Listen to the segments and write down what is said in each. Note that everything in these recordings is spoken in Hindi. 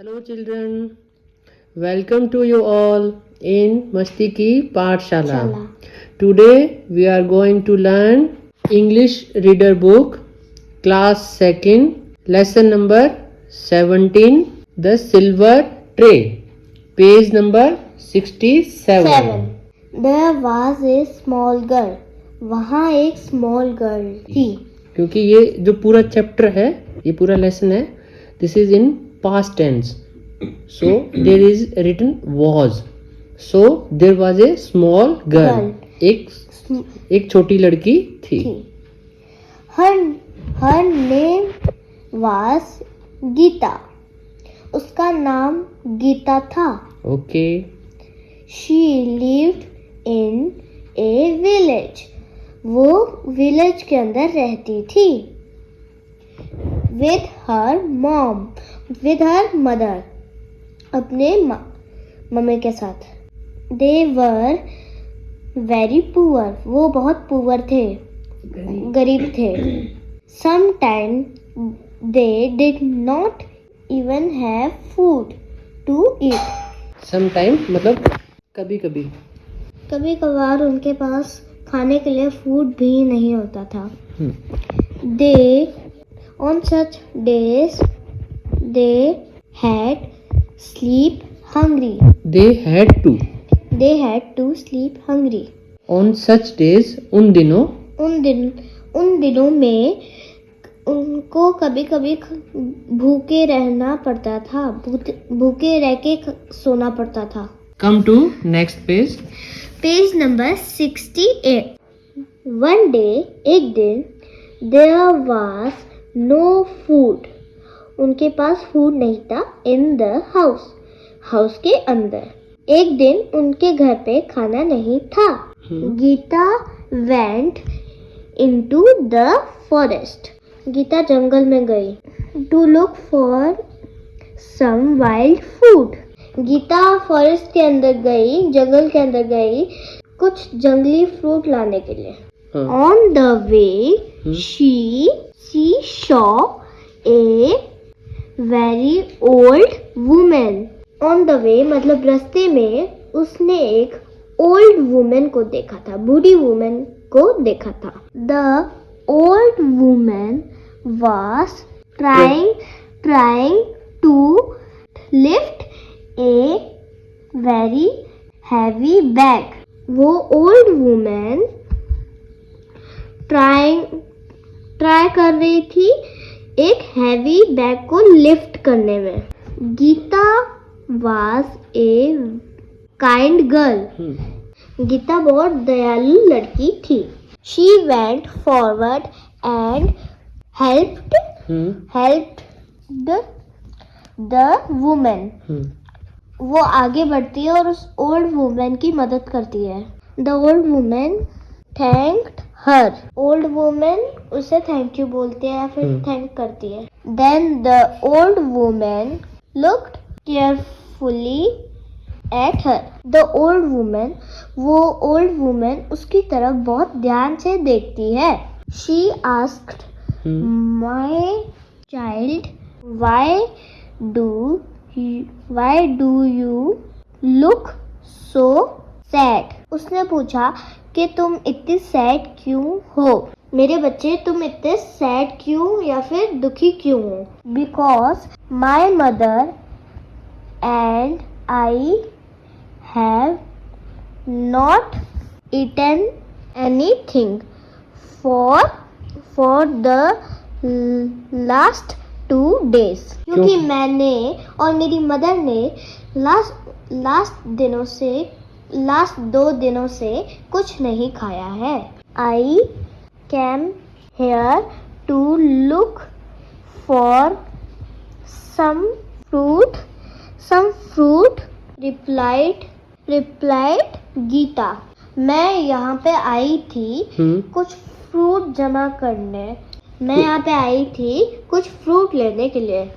Hello children, welcome to you all in Masti Ki Pathshala. Today we are going to learn English reader book class 2nd lesson number 17 The Silver Tray, page number 67. There was a small girl. वहाँ एक स्मॉल गर्ल थी. क्योंकि ये जो पूरा चैप्टर है, ये पूरा लेसन है, this is in past tense, so there is written was, so there was a small girl. एक छोटी लड़की थी. her name was Gita. उसका नाम गीता था. Okay. she lived in a village. वो विलेज के अंदर रहती थी. with her mother. अपने मम्मी के साथ. they were very poor. वो बहुत पुअर थे, गरीब थे. sometimes they did not even have food to eat. Sometime मतलब कभी कभी. कभी कभार उनके पास खाने के लिए फूड भी नहीं होता था. On such days they had sleep hungry. They had to sleep hungry. On such days, उन दिनों में उनको कभी कभी भूखे रहना पड़ता था. भूखे रह के सोना पड़ता था. Come to next page. Page number 68. One day, एक दिन, there was no food. उनके पास फूड नहीं था. in the house के अंदर. एक दिन उनके घर पे खाना नहीं था. Gita went into the forest. Gita जंगल में गई to look for some wild food. Geeta forest के अंदर गई, जंगल के अंदर गई कुछ जंगली फ्रूट लाने के लिए. On the way she saw a very old woman. On the way मतलब रास्ते में उसने एक old woman को देखा था, बूढ़ी woman को देखा था. The old woman was trying to lift a very heavy bag. वो old woman ट्राई कर रही थी एक हैवी बैग को लिफ्ट करने में. Geeta was a kind girl. Geeta बहुत दयालु लड़की थी. She went forward and helped the woman. वो आगे बढ़ती है और उस ओल्ड वुमेन की मदद करती है. The old woman thanked her. Old woman उसे थैंक यू बोलती है या फिर थैंक करती है. Then the old woman looked carefully at her. The old woman, वो ओल्ड वुमेन उसकी तरफ बहुत ध्यान से देखती है. She asked my child why do you look so sad. उसने पूछा कि तुम इतनी सैड क्यों हो. मेरे बच्चे तुम इतने सैड क्यों या फिर दुखी क्यों हो. Because my mother and I have not eaten anything for the last 2 days. क्योंकि मैंने और मेरी मदर ने लास्ट 2 दिनों से कुछ नहीं खाया है. I came here to look for some fruit replied Geeta. मैं यहाँ पे आई थी कुछ फ्रूट जमा करने. मैं यहाँ पे आई थी कुछ फ्रूट लेने के लिए.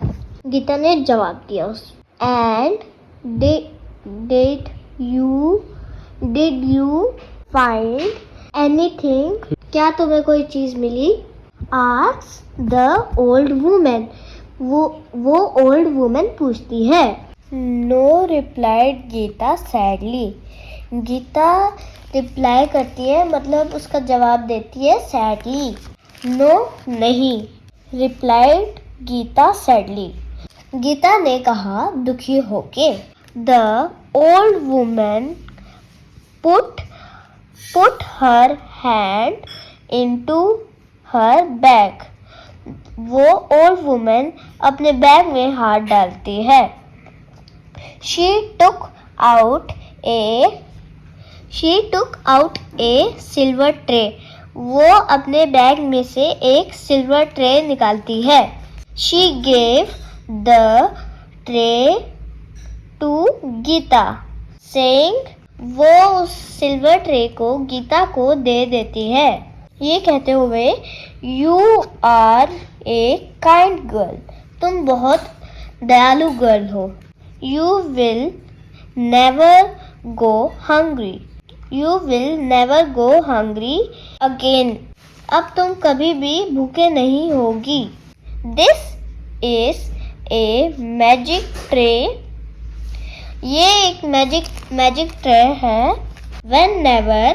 गीता ने जवाब दिया. And Did you find anything? क्या तुम्हें कोई चीज मिली? Asked the old woman. वो ओल्ड वुमन पूछती है। No replied Geeta sadly. Geeta reply करती है, मतलब उसका जवाब देती है सैडली। नो नहीं, रिप्लाइड गीता सैडली। गीता ने कहा दुखी होके। The old woman put her hand into her bag. वो ओल्ड वुमन अपने बैग में हाथ डालती है। She took out a silver tray. वो अपने बैग में से एक सिल्वर ट्रे निकालती है। She gave the tray to Geeta, saying वो उस सिल्वर ट्रे को गीता को दे देती है, ये कहते हुए You are a kind girl. तुम बहुत दयालु गर्ल हो। You will never go hungry. You will never go hungry again. अब तुम कभी भी भूखे नहीं होगी। This is a magic tray. ये एक मैजिक ट्रे है। Whenever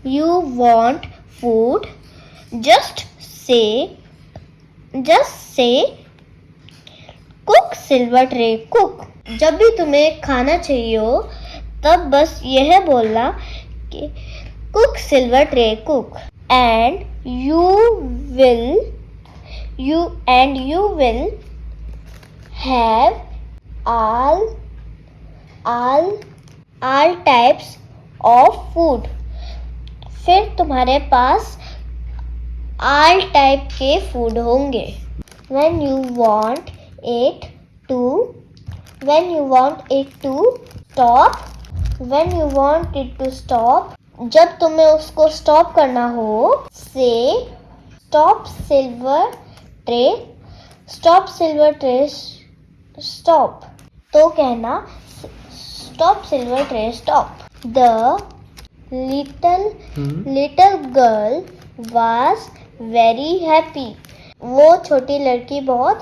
you want food, just say cook silver tray cook. जब भी तुम्हें खाना चाहिए हो तब बस यह बोलना कि cook silver tray cook, and you will have all types of food. फिर तुम्हारे पास all टाइप के फूड होंगे। When you want it to stop, जब तुम्हें उसको स्टॉप करना हो, say stop silver tray stop। तो कहना stop silver tray stop। The little girl was very happy. वो छोटी लड़की बहुत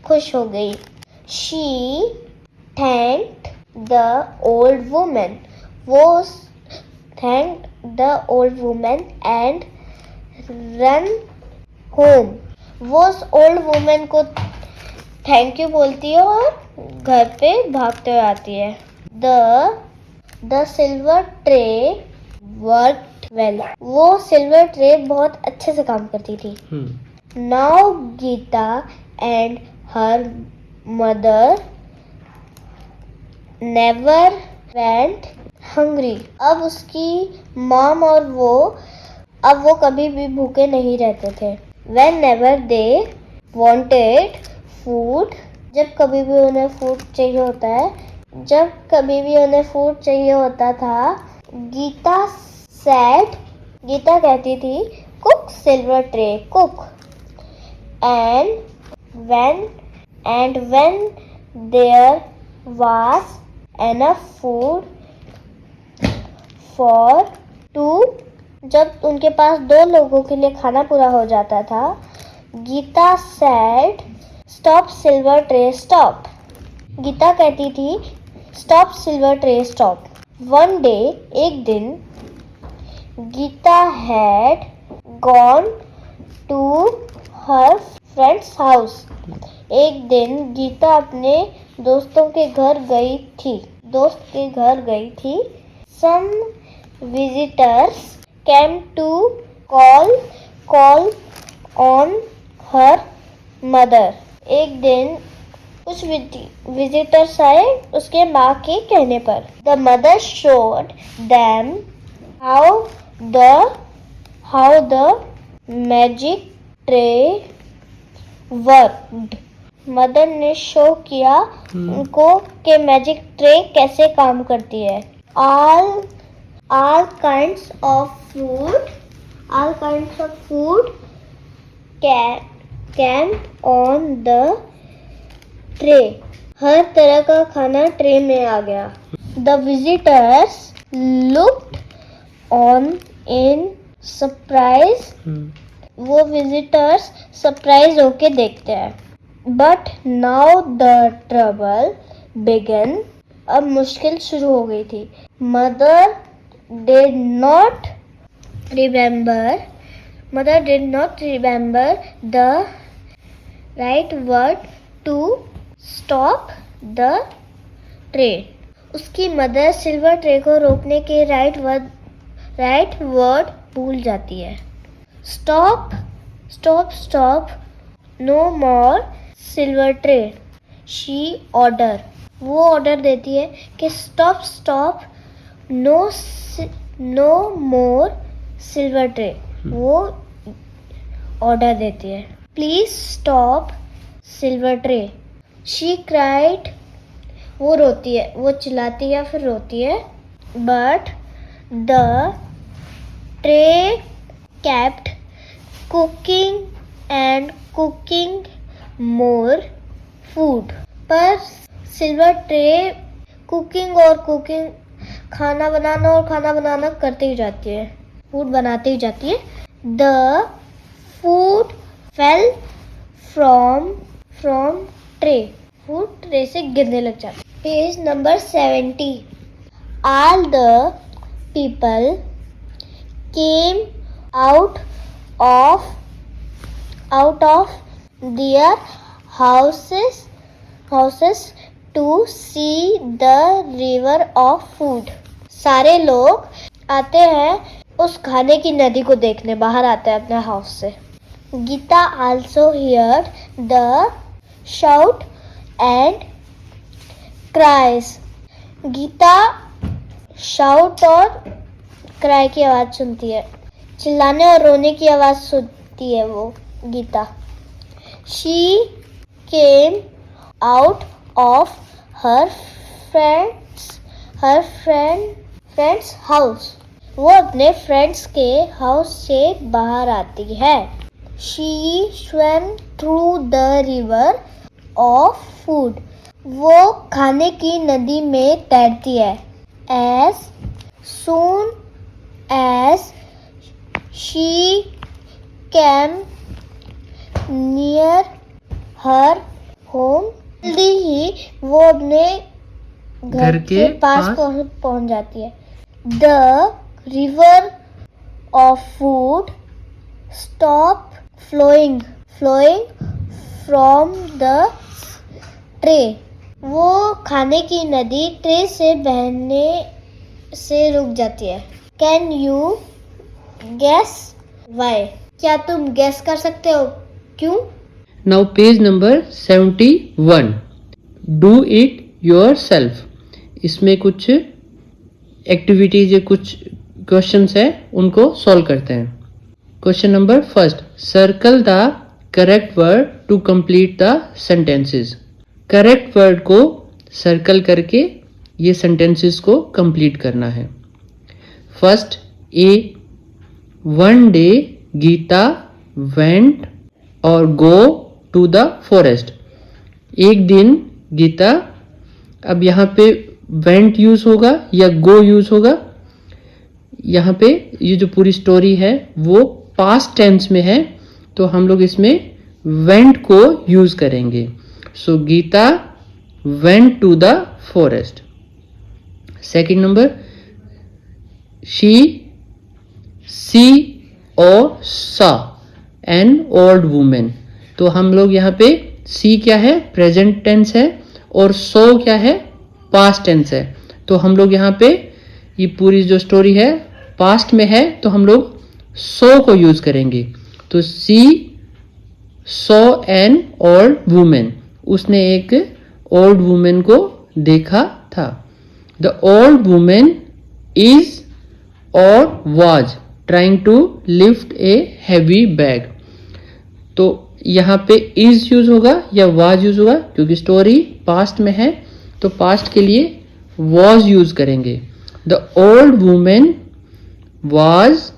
खुश हो गई। She thanked the old woman. वो thanked the old woman and ran home. वो उस old woman को थैंक यू बोलती है और घर पे भागते हुए आती है। The silver tray worked well. वो सिल्वर ट्रे बहुत अच्छे से काम करती थी। Now Geeta and her mother never went hungry. अब उसकी मॉम और वो कभी भी भूखे नहीं रहते थे। Whenever they wanted food, जब कभी भी उन्हें फूड चाहिए होता था, गीता कहती थी cook silver tray cook, and when there was enough food for two, जब उनके पास 2 लोगों के लिए खाना पूरा हो जाता था, Gita said stop silver tray stop। Gita कहती थी stop silver tray stop। One day, एक दिन, Gita had gone to her friend's house। एक दिन गीता अपने दोस्त के घर गई थी। Some visitors came to call on her mother। एक दिन कुछ विजिटर्स आए उसके माँ के कहने पर। The mother showed them how the magic tray worked। Mother ने शो किया उनको कि मैजिक ट्रे कैसे काम करती है। All kinds of food came on the tray। हर तरह का खाना ट्रे में आ गया। The visitors looked on in surprise वो विजिटर्स सरप्राइज होके देखते हैं। But now the trouble began, अब मुश्किल शुरू हो गई थी। Mother did not remember the right word to stop the train. उसकी मदर सिल्वर ट्रे को रोकने के राइट वर्ड भूल जाती है। Stop stop stop, no more silver tray, she order. वो ऑर्डर देती है कि stop stop, no more silver tray. वो ऑर्डर देती है, please stop silver tray. She cried, वो रोती है, वो चिल्लाती है फिर रोती है। But the tray kept cooking and cooking more food। पर सिल्वर ट्रे कुकिंग खाना बनाना करती ही जाती है, फूड बनाती ही जाती है। The food fell from tray, food tray से गिरने लग जाता है। Page number 70। All the people came out of their houses to see the river of food। सारे लोग आते हैं उस खाने की नदी को देखने, बाहर आते हैं अपने हाउस से। Geeta also heard the shout and cries। Geeta shout और क्राई की आवाज सुनती है, चिल्लाने और रोने की आवाज सुनती है वो Geeta. She came out of her friend's house. वो अपने फ्रेंड्स के हाउस से बाहर आती है। She swam through the river of food. वो खाने की नदी में तैरती है। As soon as she came near her home। जल्दी ही वो अपने घर के पास पहुंच जाती है। The river of food stopped flowing from the tray। वो खाने की नदी ट्रे से बहने से रुक जाती है। Can you guess why? क्या तुम गैस कर सकते हो क्यों? Now page number 71। Do it yourself। इसमें कुछ एक्टिविटीज या कुछ क्वेश्चंस है, उनको सॉल्व करते हैं। Question number first, circle the correct word to complete the sentences. Correct word को सर्कल करके ये सेंटेंसेस को कंप्लीट करना है। First A, one day Geeta went or go to the forest. एक दिन गीता, अब यहाँ पे वेंट यूज होगा या गो यूज होगा। यहाँ पे ये जो पूरी स्टोरी है वो पास्ट टेंस में है, तो हम लोग इसमें वेंट को यूज करेंगे। So Geeta went to the forest. Second number, she see or saw N old women. तो हम लोग यहाँ पे सी क्या है, प्रेजेंट टेंस है, और सो क्या है, पास्ट टेंस है। तो हम लोग यहाँ पे ये पूरी जो स्टोरी है पास्ट में है, तो हम लोग सो को यूज करेंगे। तो C saw an old woman, उसने एक ओल्ड वुमेन को देखा था। The old woman is or was trying to lift a heavy bag. तो यहाँ पे इज यूज होगा या वाज यूज होगा, क्योंकि स्टोरी पास्ट में है, तो पास्ट के लिए वाज यूज करेंगे। The old women was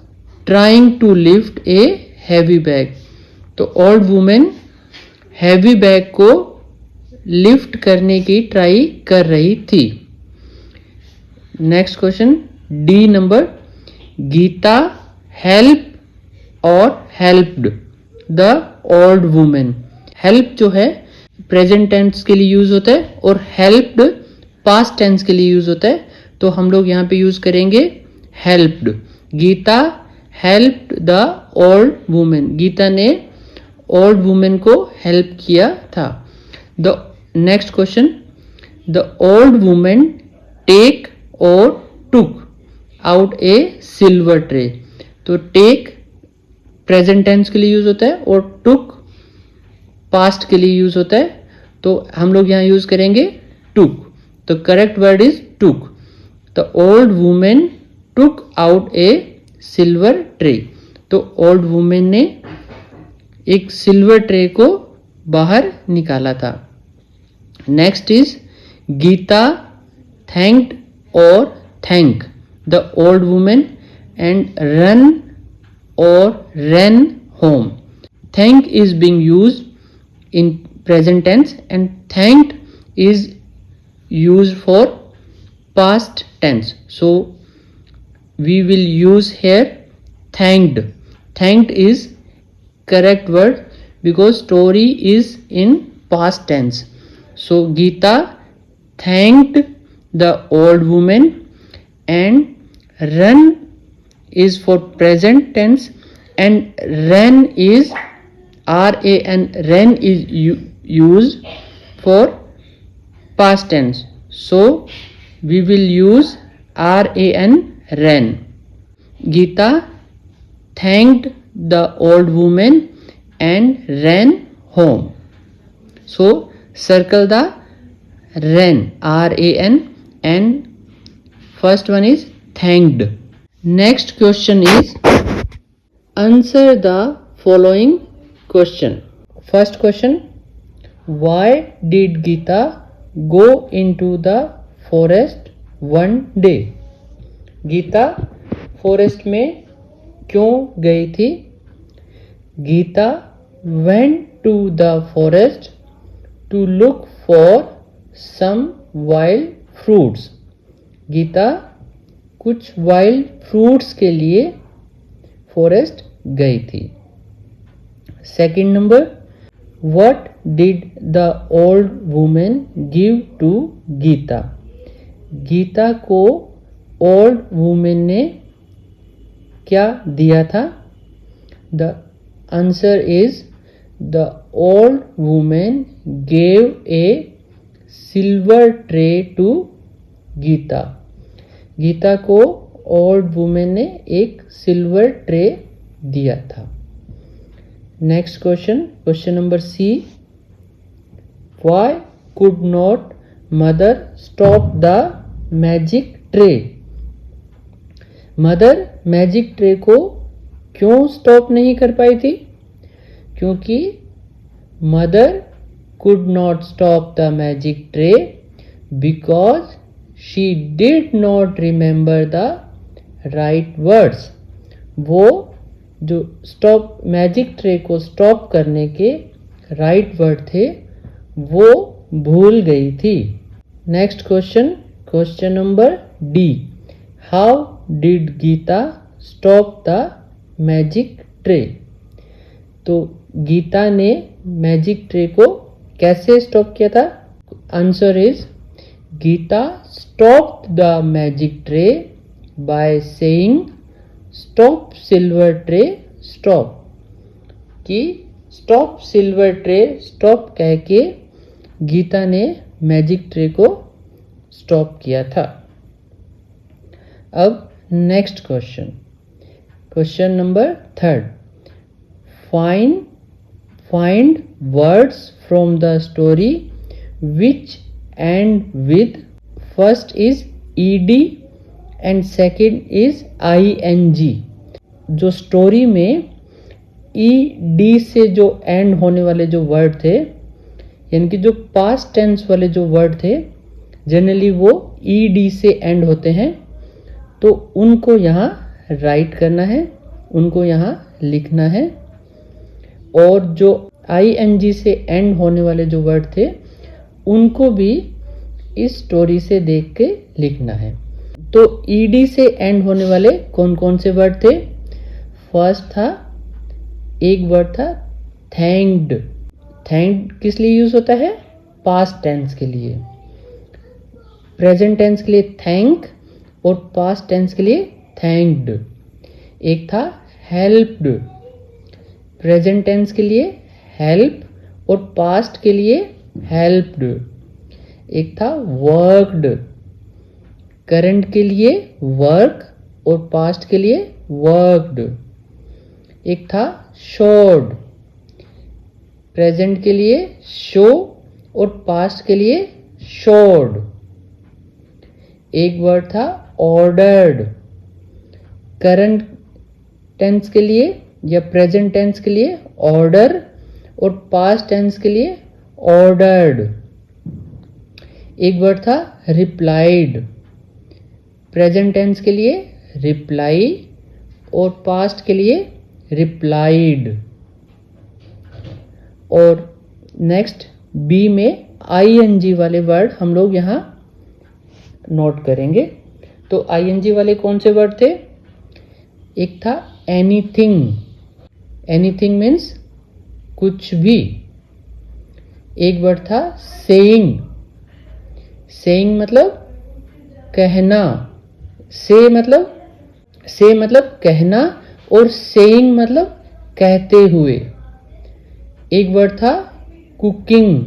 trying to lift a heavy bag. तो ओल्ड वुमेन हैवी बैग को लिफ्ट करने की ट्राई कर रही थी। Next question D number, Geeta help or helped the old women. Help जो है प्रेजेंट टेंस के लिए यूज होता है और हेल्प्ड पास्ट टेंस के लिए यूज होता है, तो हम लोग यहाँ पे यूज करेंगे helped. Geeta helped the old woman. Geeta ने ओल्ड वुमेन को हेल्प किया था। The next question, the old woman take or took out a silver tray. तो टेक प्रेजेंट टेंस के लिए यूज होता है और टुक पास्ट के लिए यूज होता है, तो हम लोग यहाँ यूज करेंगे टुक। तो correct word is took. The old women took out a silver tray. तो ओल्ड वुमेन ने एक सिल्वर ट्रे को बाहर निकाला था। नेक्स्ट इज गीता थैंक्ड और thank the old women and run और ran home. Thank is being used in present tense and thanked is used for past tense. So we will use here thanked. Thanked is correct word because story is in past tense. So Geeta thanked the old woman and run is for present tense and ran is ran ran is used for past tense, so we will use ran. Geeta thanked the old woman and ran home. So circle the ran and first one is thanked. Next question is answer the following question. First question, why did Geeta go into the forest one day? Geeta forest में क्यों गई थी? Gita went to the forest to look for some wild fruits. Gita कुछ वाइल्ड फ्रूट्स के लिए फॉरेस्ट गई थी। Second number, what did the old woman give to Geeta? Geeta को ओल्ड वुमेन ने क्या दिया था? The answer is the old woman gave a silver tray to Geeta. Geeta को ओल्ड वुमेन ने एक सिल्वर ट्रे दिया था। Next question, question number C, why could not mother stop the magic tray? Mother magic tray को क्यों स्टॉप नहीं कर पाई थी? क्योंकि mother could not stop the magic tray because she did not remember the right words. वो जो स्टॉप मैजिक ट्रे को स्टॉप करने के राइट वर्ड थे वो भूल गई थी। Next question, question number D, how did Geeta stop the magic tray? तो गीता ने मैजिक ट्रे को कैसे स्टॉप किया था? Answer is Geeta stopped the magic tray by saying stop silver tray stop. कि stop silver tray stop कह के गीता ने मैजिक ट्रे को स्टॉप किया था। अब next question, question number third, find words from the story which end with first is ed and second is ing. जो स्टोरी में ed से जो एंड होने वाले जो वर्ड थे, यानी कि जो पास्ट टेंस वाले जो वर्ड थे जनरली वो ed से एंड होते हैं, तो उनको यहाँ राइट करना है, उनको यहाँ लिखना है। और जो ing से एंड होने वाले जो वर्ड थे उनको भी इस स्टोरी से देख के लिखना है। तो ed से एंड होने वाले कौन कौन से वर्ड थे? फर्स्ट था एक वर्ड था थैंक्ड। थैंक्ड किस लिए यूज होता है? पास्ट टेंस के लिए। प्रेजेंट टेंस के लिए थैंक और पास्ट टेंस के लिए थैंक्ड। एक था हेल्प्ड। प्रेजेंट टेंस के लिए हेल्प और पास्ट के लिए हेल्प्ड। एक था वर्कड। करंट के लिए वर्क और पास्ट के लिए वर्कड। एक था शोड। प्रेजेंट के लिए शो और पास्ट के लिए शोड। एक वर्ड था ऑर्डर्ड। करंट टेंस के लिए या प्रेजेंट टेंस के लिए ऑर्डर और पास्ट टेंस के लिए ऑर्डर्ड। एक वर्ड था रिप्लाइड। प्रेजेंट टेंस के लिए रिप्लाई और पास्ट के लिए रिप्लाइड। और नेक्स्ट बी में आईएनजी वाले वर्ड हम लोग यहाँ नोट करेंगे। तो आईएनजी वाले कौन से वर्ड थे? एक था एनीथिंग। एनीथिंग मीन्स कुछ भी। एक वर्ड था सेइंग। सेइंग मतलब कहना। से मतलब कहना और सेइंग मतलब कहते हुए। एक वर्ड था कुकिंग।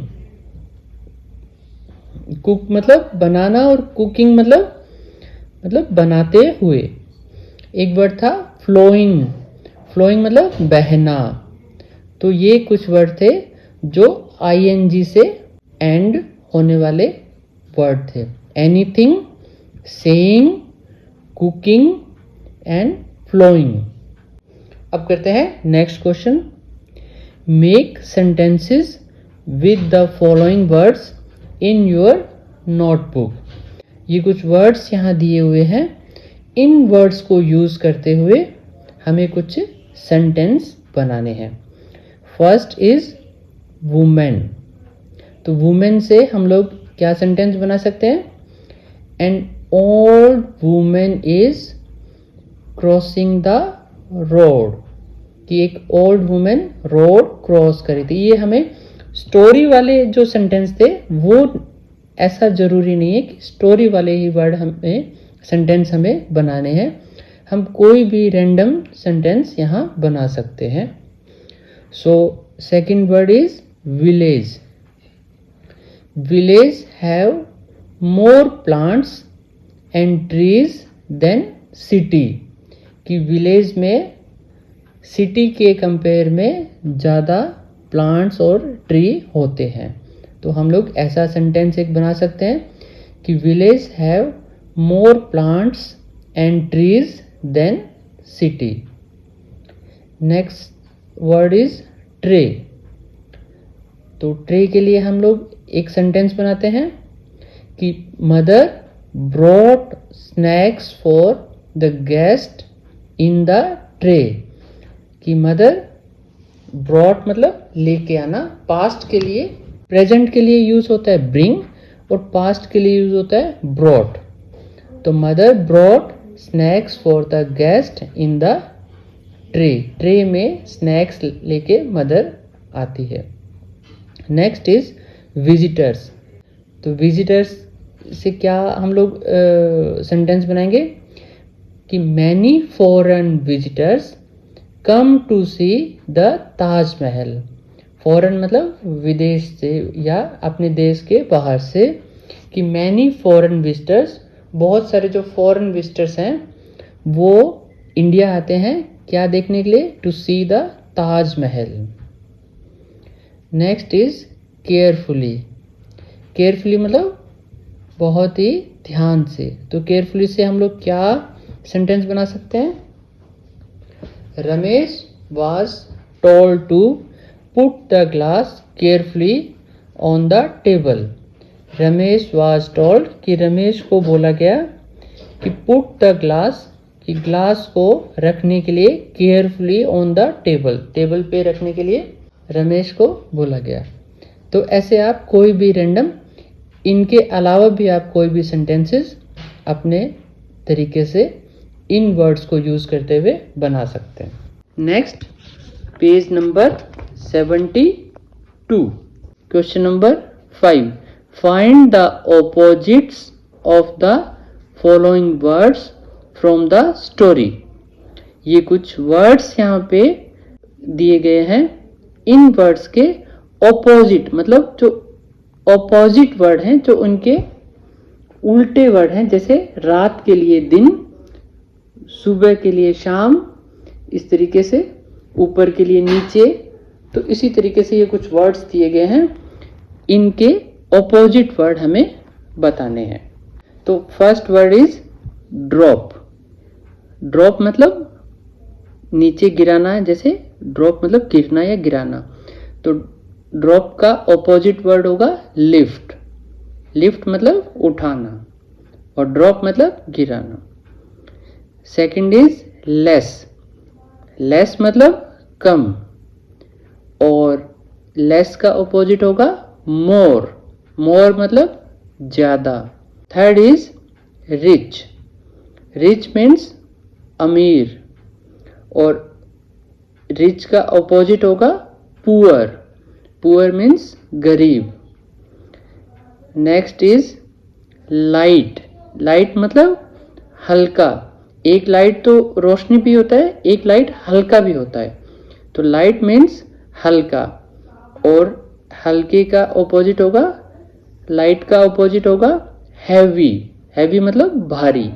कुक मतलब बनाना और कुकिंग मतलब बनाते हुए। एक वर्ड था फ्लोइंग। फ्लोइंग मतलब बहना। तो ये कुछ वर्ड थे जो आईएनजी से एंड होने वाले वर्ड थे। Anything, saying, cooking and flowing. अब करते हैं next question. Make sentences with the following words in your notebook. ये कुछ वर्ड्स यहाँ दिए हुए हैं। इन वर्ड्स को यूज करते हुए हमें कुछ सेंटेंस बनाने हैं। First is women. तो वुमेन से हम लोग क्या सेंटेंस बना सकते हैं? N old woman is crossing the road. कि एक ओल्ड वुमेन रोड क्रॉस करी थी। ये हमें स्टोरी वाले जो सेंटेंस थे वो ऐसा जरूरी नहीं है कि स्टोरी वाले ही वर्ड हमें सेंटेंस हमें बनाने हैं। हम कोई भी रैंडम सेंटेंस यहाँ बना सकते हैं। So second word is village. Village have more plants and trees than city. कि विलेज में सिटी के कंपेयर में ज़्यादा प्लांट्स और ट्री होते हैं। तो हम लोग ऐसा सेंटेंस एक बना सकते हैं कि village have more plants and trees than city. Next word is tray. तो ट्रे के लिए हम लोग एक सेंटेंस बनाते हैं कि mother brought snacks for the guest in the tray. कि मदर ब्रॉट मतलब लेके आना। पास्ट के लिए, प्रेजेंट के लिए यूज होता है ब्रिंग और पास्ट के लिए यूज होता है ब्रॉट। तो mother brought snacks for the guest in the tray. Tray में स्नैक्स लेके मदर आती है। Next is visitors. तो विजिटर्स से क्या हम लोग सेंटेंस बनाएंगे कि many foreign visitors come to see the Taj Mahal. Foreign मतलब विदेश से या अपने देश के बाहर से। कि मैनी फॉरेन विजिटर्स, बहुत सारे जो फॉरेन विजिटर्स हैं वो इंडिया आते हैं क्या देखने के लिए? To see the Taj Mahal. Next is carefully. Carefully मतलब बहुत ही ध्यान से। तो केयरफुली से हम लोग क्या सेंटेंस बना सकते हैं? Ramesh was told to put the glass carefully on the table. Ramesh was told कि रमेश को बोला गया कि put the glass, कि ग्लास को रखने के लिए carefully on the table, table पे रखने के लिए रमेश को बोला गया। तो ऐसे आप कोई भी रैंडम, इनके अलावा भी आप कोई भी सेंटेंसेस अपने तरीके से इन वर्ड्स को यूज करते हुए बना सकते हैं। Next page number 72. Question number 5. Find the opposites of the following words from the story. ये कुछ वर्ड्स यहाँ पे दिए गए हैं. इन वर्ड्स के ऑपोजिट मतलब जो ऑपोजिट वर्ड हैं, जो उनके उल्टे वर्ड हैं, जैसे रात के लिए दिन, सुबह के लिए शाम, इस तरीके से ऊपर के लिए नीचे. तो इसी तरीके से ये कुछ वर्ड्स दिए गए हैं. इनके ऑपोजिट वर्ड हमें बताने हैं. तो first word is drop. Drop मतलब नीचे गिराना है, जैसे ड्रॉप मतलब गिरना या गिराना. तो ड्रॉप का ऑपोजिट वर्ड होगा लिफ्ट. लिफ्ट मतलब उठाना और ड्रॉप मतलब गिराना. Second is less. लेस मतलब कम और लेस का ऑपोजिट होगा मोर. मोर मतलब ज्यादा. Third is rich. Rich means अमीर और रिच का ऑपोजिट होगा पुअर. पुअर मीन्स गरीब. Next is light. लाइट मतलब हल्का. एक लाइट तो रोशनी भी होता है, एक लाइट हल्का भी होता है. तो लाइट मीन्स हल्का और हल्के का ऑपोजिट होगा, लाइट का ऑपोजिट होगा हैवी. हैवी मतलब भारी.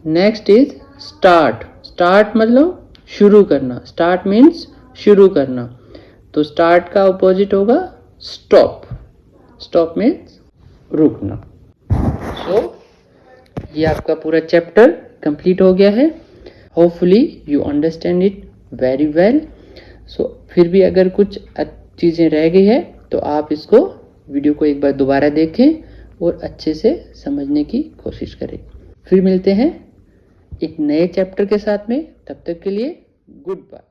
Next is start. स्टार्ट मतलब शुरू करना. स्टार्ट मीन्स शुरू करना. तो स्टार्ट का ऑपोजिट होगा स्टॉप. स्टॉप मीन्स रुकना. सो ये आपका पूरा चैप्टर कंप्लीट हो गया है. Hopefully you understand it very well. So फिर भी अगर कुछ चीज़ें रह गई है तो आप इसको वीडियो को एक बार दोबारा देखें और अच्छे से समझने की कोशिश करें. फिर मिलते हैं एक नए चैप्टर के साथ में. तब तक के लिए गुड बाय.